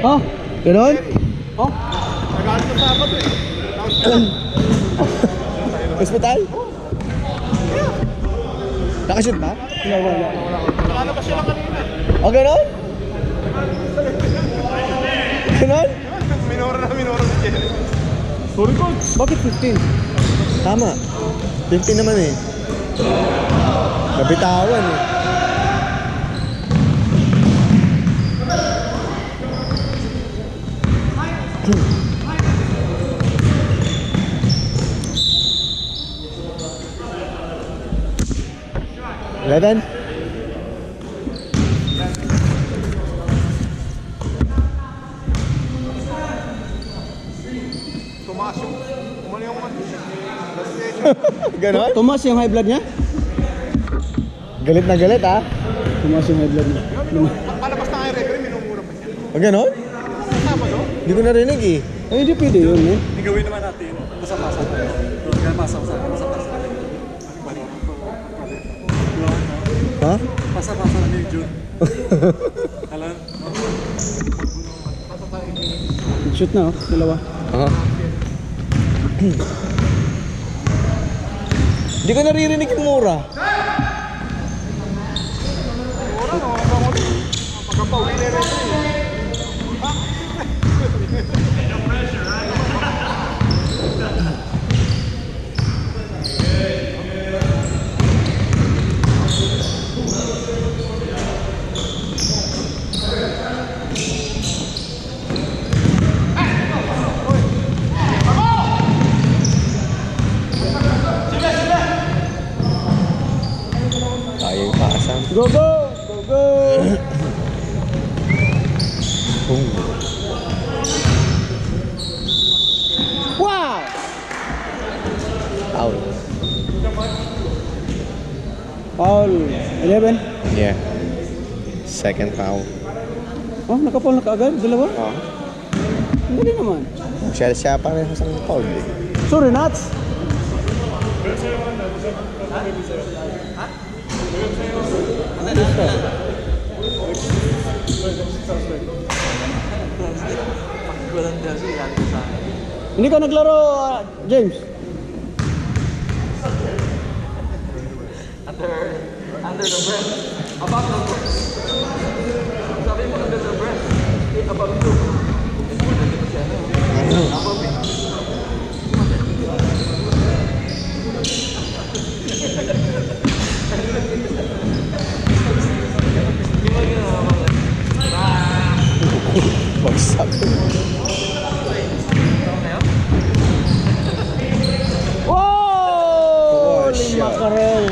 Oh, Ganon? oh. Nagalit ko sa apat eh. Hospital? Nakashoot ba? Wala. Ano ba sila kanina? O ganon? Ganon? Minora si Jenny. Sorry coach. Bakit 15? Tama. 15 naman eh. Nabitawan eh. Eleven? Tumaas yung... Umano yung Ganon? Tumas yung high blood niya? Galit na galit ah. Tumas yung high blood niya. Palabas na nga yung referee, minumura pa siya. O ganon? Sabado? Hindi ko narinig eh. Ay, hindi pwede yun eh. Igawin naman natin. Basa-basa. Basa-basa. Ha? Basa-basa na yung June. Alam? Shoot na oh, dalawa. Aha. Hindi ko naririnig yung mura. Mura, no? Pagkapawi na referee. Tayo yung paasam. Go, go! Go, go! Wow! Foul. Foul. 11. Yeah. Second foul. Oh, nakapaul na kaagad? Dalawa? Oh. Hindi naman. Siya parehas ang foul eh. Sorry, Nats. Hindi ka naglaro, James? Under the breath. Above the breath. Sabi mo under the breath. Above you. Above it. Bagsak. Wow! shot. Makarel.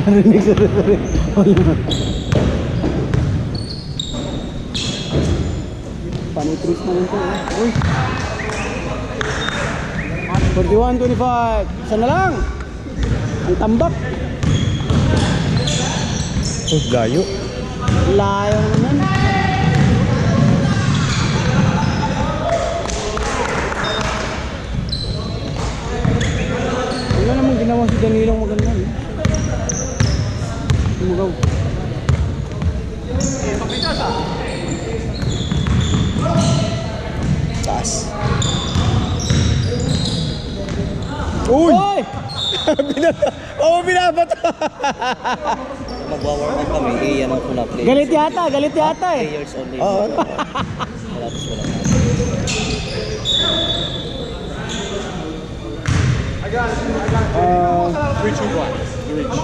Narinig sa rin. Panitris na rin ito. Uy! 41-25. Isa na lang. Ang tambak. Oh, gayo. Layo naman. Wala naman ginawa si Danilong maganda. Tumugaw. Taas. Uy! Oy! Binabat! Magwa-warm up kami, iyan ang kuna play. Galit yata eh. Players only. Oo. Wala tos wala. Reach yung one. Reach.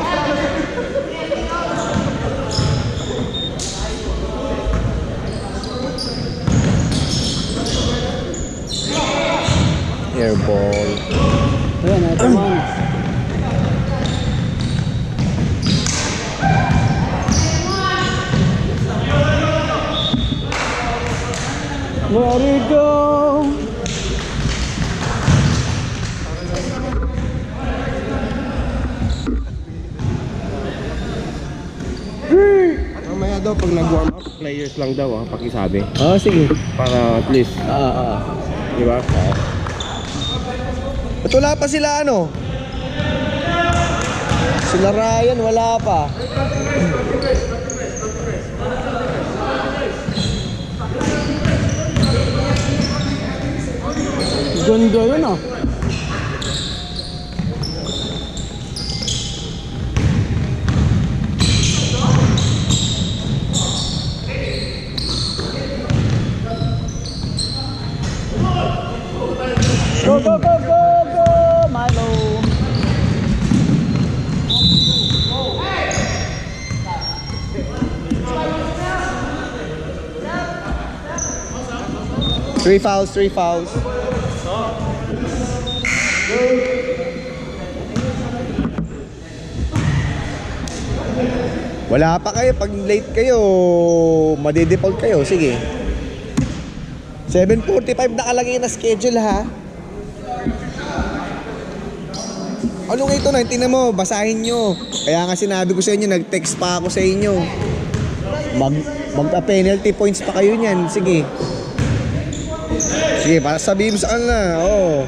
Airball. Ayan, ito man. Let it go. Mamaya daw pag nag-warm up, players lang daw pakisabi. Oh, sige. Para at least, di ba? At wala pa sila ano? Sila Ryan, wala pa. Three fouls. Wala pa kayo. Pag late kayo, madidefault kayo. Sige. 7:45 nakalagay na schedule ha. Ano nga ito na? Tingnan mo, basahin nyo. Kaya nga sinabi ko sa inyo, nag-text pa ako sa inyo. Magka-penalty points pa kayo niyan. Sige. Sige, para sabihin mo sa kanila. Oo.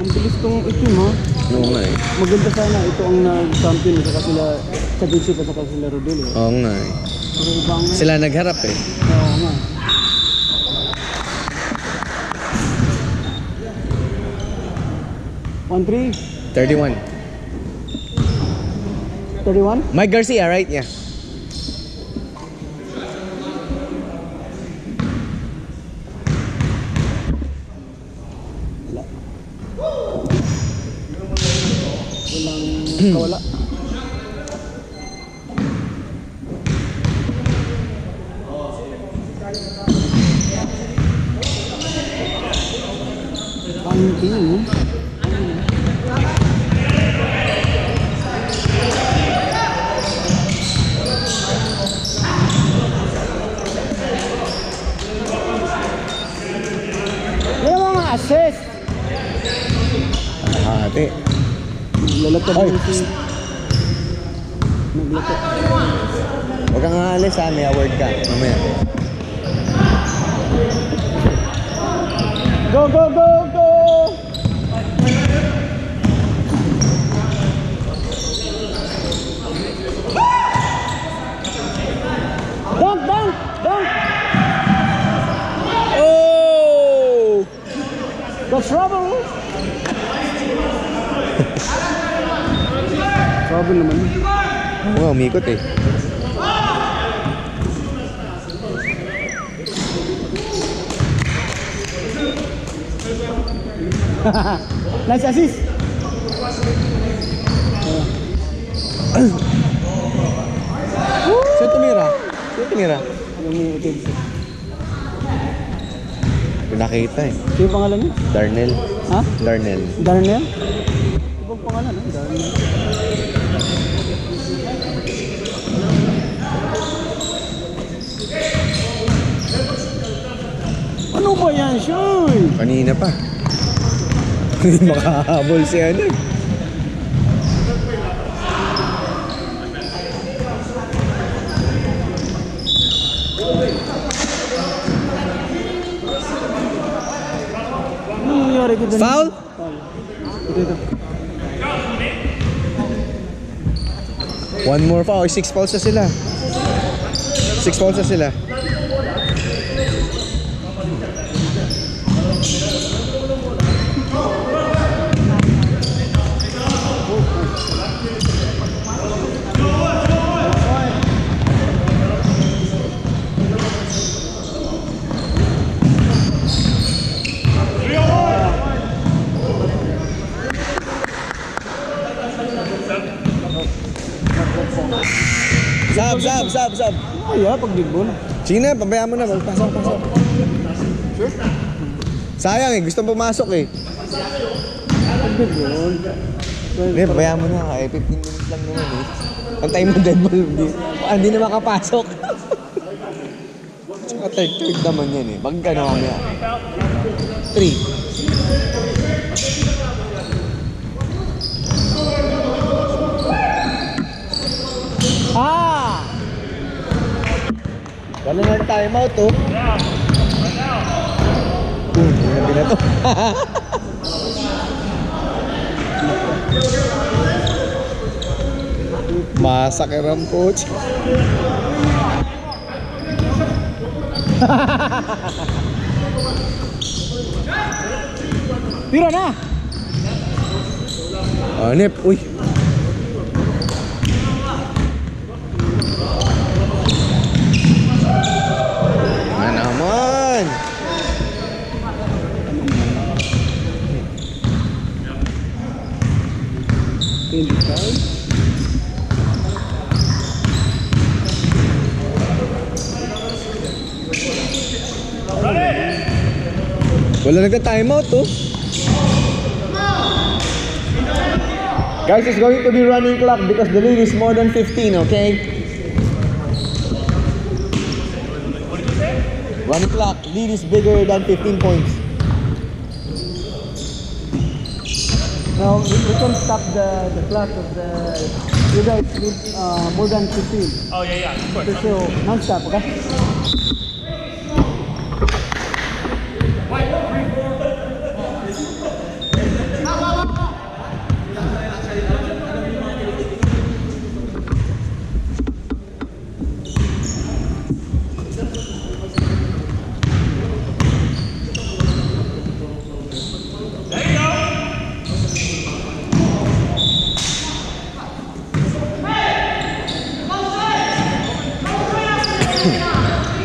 Ang bilis tong itim ha. Oo nga eh. Maganda sana ito ang nag-champion saka sila championship at saka sila Rodel eh. Oo nga eh. Pero ibang Sila nagharap eh. Oo nga. One, 31. 31? Mike Garcia, right? Yeah. Walang kawala. Pangting. Yan ang mga assist. Ate. Lalakad Ay. mo si... Naglakad. Huwag kang aalis ha. May award ka. Mamaya. Go, go, go, go! Dunk, dunk, dunk! Oh! That's trouble! Trouble naman yun. Oo nga, umikot eh. Nice assist! Saan tumira? Saan tumira? Yung may itim. Pinakita eh. Sino yung pangalan niya? Darnell. Ha? Darnell. Darnell? Ibang pangalan, ha? Darnell. Ano ba yan, Shoy? Kanina pa. Hindi makahabol si ano. Ano nangyari ko dun? Foul? Foul. Ito. One more foul. 6 fouls na sila. 6 fouls na sila. Sab. Ay, pag big ball. Sige na, pabayaan mo na. Pasok. Sayang eh, gusto pumasok eh. Pag big ball. Hindi, pabayaan mo na. 15 minutes lang naman eh. Pantay mo dead ball. Hindi na makapasok. Tsaka third naman yan eh. Pag gano'n mamaya. 3. Ah! Wala na time out oh. Hindi na to. Masakit ang coach. Tira na! Anip, uy. Wala nagka-timeout to. Guys, it's going to be running clock because the lead is more than 15, okay? Running clock, lead is bigger than 15 points. Now, we can stop the clock of the... You guys need more than 15. Oh, yeah, of course. So, non-stop, okay?